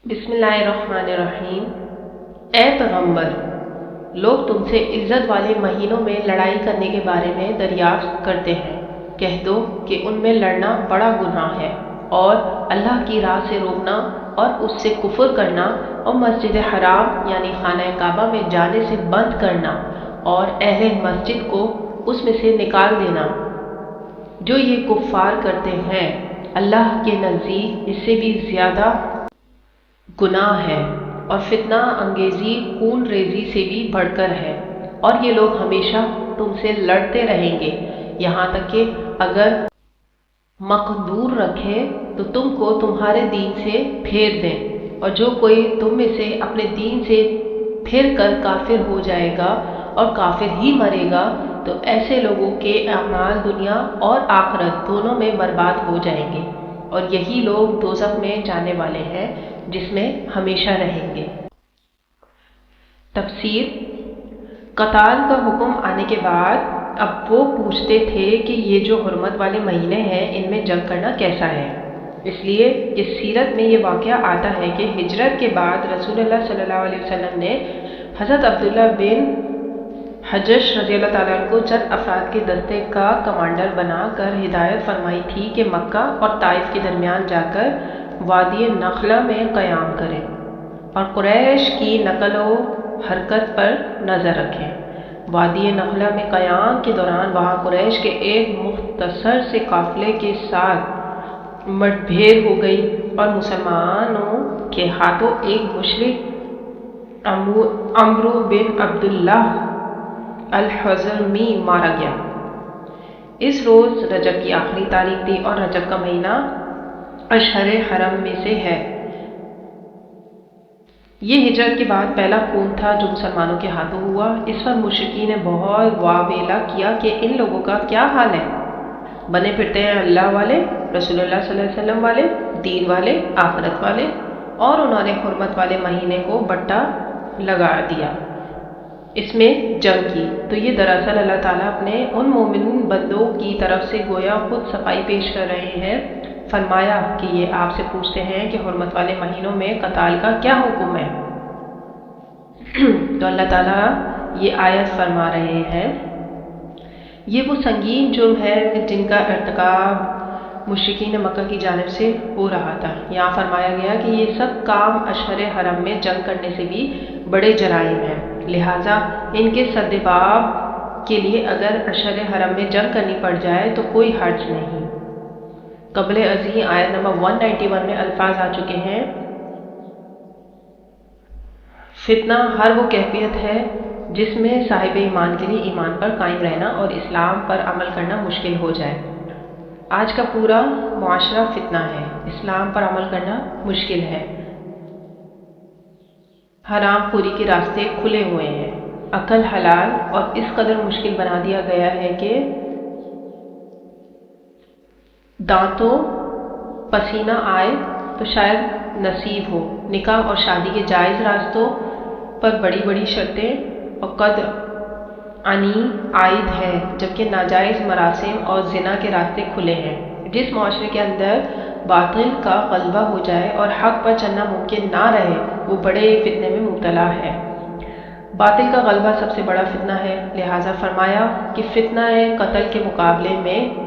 बिस्मिल्लाहिर्रहमानिर्रहीम। ए पैगम्बर, लोग तुमसे इज्जत वाले महीनों में लड़ाई करने के बारे में दरियाफ्त करते हैं। कह दो कि उनमें लड़ना बड़ा गुनाह है और अल्लाह की राह से रोकना और उससे कुफर करना और मस्जिद हराम यानी खाना काबा में जाने से बंद करना और अहले मस्जिद को उसमें से निकाल देना। जो ये कुफ्फार करते हैं अल्लाह के नज़दीक इससे भी ज़्यादा गुनाह है और फितना अंगेजी खून रेजी से भी बढ़कर है। और ये लोग हमेशा तुमसे लड़ते रहेंगे यहाँ तक कि अगर मकदूर रखें तो तुमको तुम्हारे दीन से फेर दें। और जो कोई तुम में से अपने दीन से फिर कर काफिर हो जाएगा और काफिर ही मरेगा तो ऐसे लोगों के अमाल दुनिया और आखिरत दोनों में बर्बाद हो जाएंगे और यही लोग दोज़ख में जाने वाले हैं जिसमें हमेशा रहेंगे। तफसीर। कताल का हुक्म आने के बाद अब वो पूछते थे कि ये जो हुर्मत वाले महीने हैं इनमें जंग करना कैसा है। इसलिए इस सीरत में ये वाक़या आता है कि हिजरत के बाद रसूलुल्लाह सल्लल्लाहु अलैहि वसल्लम ने हज़रत अब्दुल्ला बिन हजश रज़ियल्लाहु ताला को चंद अफराद के दस्ते का कमांडर बनाकर हिदायत फरमाई थी कि मक्का और ताइफ के दरमियान जाकर वादी नखला में क़याम करें और कुरैश की नकलो हरकत पर नज़र रखें। वादी नखला में क़याम के दौरान वहाँ कुरैश के एक मुख्तसर से काफ़िले के साथ मुठभेड़ हो गई और मुसलमानों के हाथों एक मुशरिक अम्रू बिन अब्दुल्लाह अल-हज़रमी मारा गया। इस रोज़ रजब की आखिरी तारीख थी और रजब का महीना अशहर हरम में से है। ये हिजरत के बाद पहला खून था जो मुसलमानों के हाथों हुआ। इस पर मुशरिकीन ने बहुत वावेला किया कि इन लोगों का क्या हाल है, बने फिरते हैं अल्लाह वाले, रसूलुल्लाह सल्लल्लाहु अलैहि वसल्लम वाले, दीन वाले, आखिरत वाले, और उन्होंने हुर्मत वाले महीने को बट्टा लगा दिया, इसमें जंग की। तो ये दरअसल अल्लाह ताला अपने उन मोमिन बंदों की तरफ से गोया खुद सफाई पेश कर रहे हैं। फरमाया कि ये आपसे पूछते हैं कि हुर्मत वाले महीनों में कताल का क्या हुक्म है। तो अल्लाह ताला ये आयत फरमा रहे हैं, ये वो संगीन जुर्म है जिनका इर्तिकाब मुशरिकीन मक्का की जानिब से हो रहा था। यहाँ फरमाया गया कि ये सब काम अशहर हरम में जंग करने से भी बड़े जराइम हैं, लिहाजा इनके सद्देबाब के लिए अगर अशहर हरम में जंग करनी पड़ जाए तो कोई हर्ज नहीं। कबल अज़ी आयत नंबर 191 में अल्फाज आ चुके हैं, फितना हर वो कैफियत है जिसमें साहिब ईमान के लिए ईमान पर कायम रहना और इस्लाम पर अमल करना मुश्किल हो जाए। आज का पूरा मुआशरा फितना है, इस्लाम पर अमल करना मुश्किल है। हराम खोरी के रास्ते खुले हुए हैं, अकल हलाल और इस कदर मुश्किल बना दिया गया है कि दांतों पसीना आए तो शायद नसीब हो। निकाह और शादी के जायज़ रास्तों पर बड़ी बड़ी शर्तें और कद्र अनी आयद है, जबकि नाजायज़ मरासिम और जिना के रास्ते खुले हैं। जिस माशरे के अंदर बातिल का गलबा हो जाए और हक पर चलना मुमकिन ना रहे वो बड़े फितने में मुब्तला है। बातिल का गलबा सबसे बड़ा फितना है, लिहाजा फरमाया कि फितना कत्ल के मुकाबले में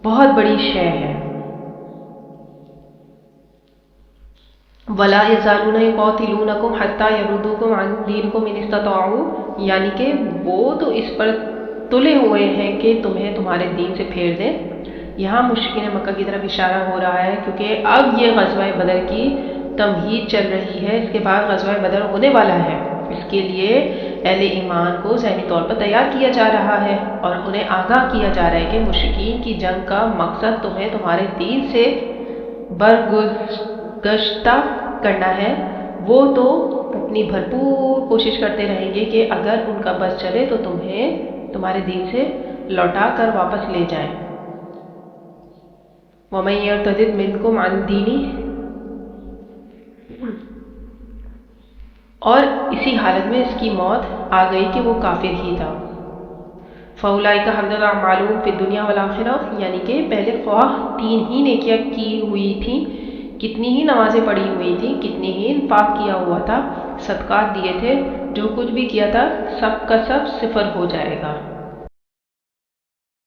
बहुत बड़ी शय है। वला यज़ालूना युक़ातिलूनकुम हत्ता यरुद्दूकुम अन दीनिकुम इन इस्तताऊ, यानी कि वो तो इस पर तुले हुए हैं कि तुम्हें तुम्हारे दीन से फेर दें। यहाँ मुशरिकीन मक्का की तरफ इशारा हो रहा है क्योंकि अब ये ग़ज़वा बदर की तमहीद चल रही है, इसके बाद ग़ज़वा बदर होने वाला है। इसके लिए अहले ईमान को ज़हनी तौर पर तैयार किया जा रहा है और उन्हें आगाह किया जा रहा है कि मुशरिकीन की जंग का मकसद तुम्हें तुम्हारे दीन से बरगुज़श्ता करना है। वो तो अपनी भरपूर कोशिश करते रहेंगे कि अगर उनका बस चले तो तुम्हें तुम्हारे दीन से लौटा कर वापस ले जाएं। वमन यर्तदिद मिनकुम अन दीनी, और इसी हालत में इसकी मौत आ गई कि वो काफिर ही था। फ़उलाइका हक़्क़ुल अमालुहुम फ़िद दुनिया वल आखिरह, यानी कि पहले ख्वाह 3 ही नेकियां की हुई थी کتنی ہی نمازیں پڑھی ہوئی تھیں، کتنی ہی انفاق کیا ہوا تھا، صدقات دیے تھے، جو کچھ بھی کیا تھا سب کا سب صفر ہو جائے گا۔